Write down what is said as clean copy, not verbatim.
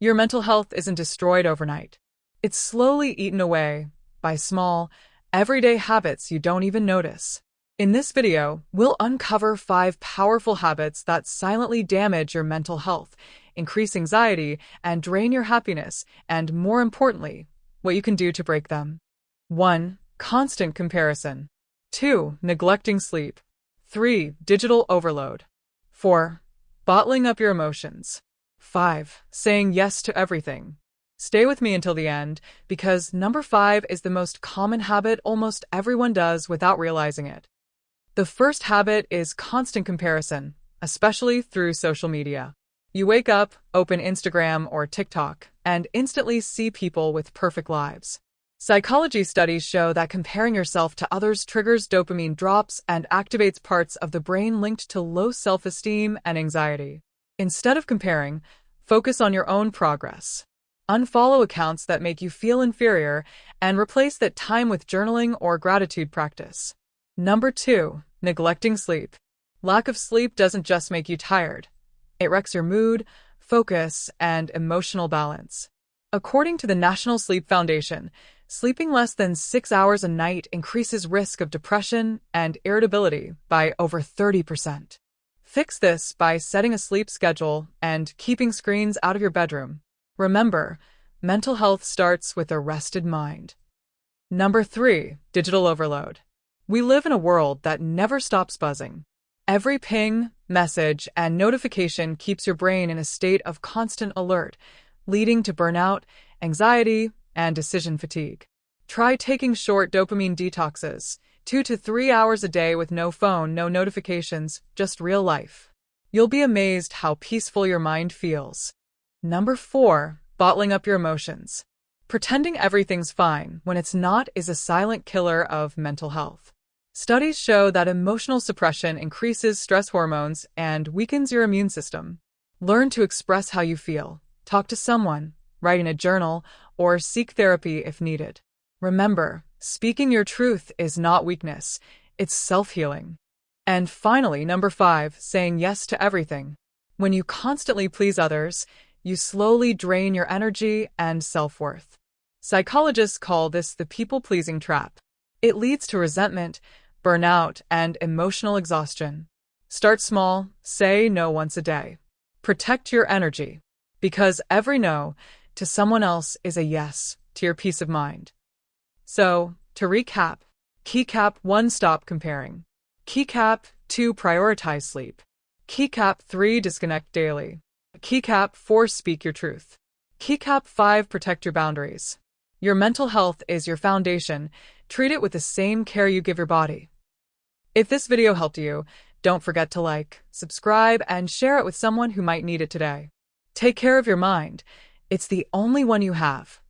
Your mental health isn't destroyed overnight. It's slowly eaten away by small, everyday habits you don't even notice. In this video, we'll uncover 5 powerful habits that silently damage your mental health, increase anxiety, and drain your happiness, and more importantly, what you can do to break them. 1. Constant comparison. 2. Neglecting sleep. 3. Digital overload. 4. Bottling up your emotions. 5. Saying yes to everything. Stay with me until the end, because number 5 is the most common habit almost everyone does without realizing it. The first habit is constant comparison, especially through social media. You wake up, open Instagram or TikTok, and instantly see people with perfect lives. Psychology studies show that comparing yourself to others triggers dopamine drops and activates parts of the brain linked to low self-esteem and anxiety. Instead of comparing, focus on your own progress. Unfollow accounts that make you feel inferior and replace that time with journaling or gratitude practice. Number 2. Neglecting sleep. Lack of sleep doesn't just make you tired. It wrecks your mood, focus, and emotional balance. According to the National Sleep Foundation, sleeping less than 6 hours a night increases risk of depression and irritability by over 30%. Fix this by setting a sleep schedule and keeping screens out of your bedroom. Remember, mental health starts with a rested mind. Number 3. Digital overload. We live in a world that never stops buzzing. Every ping, message, and notification keeps your brain in a state of constant alert, leading to burnout, anxiety, and decision fatigue. Try taking short dopamine detoxes, 2 to 3 hours a day with no phone, no notifications, just real life. You'll be amazed how peaceful your mind feels. Number 4. Bottling up your emotions. Pretending everything's fine when it's not is a silent killer of mental health. Studies show that emotional suppression increases stress hormones and weakens your immune system. Learn to express how you feel. Talk to someone, write in a journal, or seek therapy if needed. Remember, speaking your truth is not weakness, it's self-healing. And finally, number 5, saying yes to everything. When you constantly please others, you slowly drain your energy and self-worth. Psychologists call this the people-pleasing trap. It leads to resentment, burnout, and emotional exhaustion. Start small, say no once a day. Protect your energy, because every no to someone else is a yes to your peace of mind. So, to recap, Keycap 1. Stop comparing. Keycap 2. Prioritize sleep. Keycap 3. Disconnect daily. Keycap 4. Speak your truth. Keycap 5. Protect your boundaries. Your mental health is your foundation. Treat it with the same care you give your body. If this video helped you, don't forget to like, subscribe, and share it with someone who might need it today. Take care of your mind. It's the only one you have.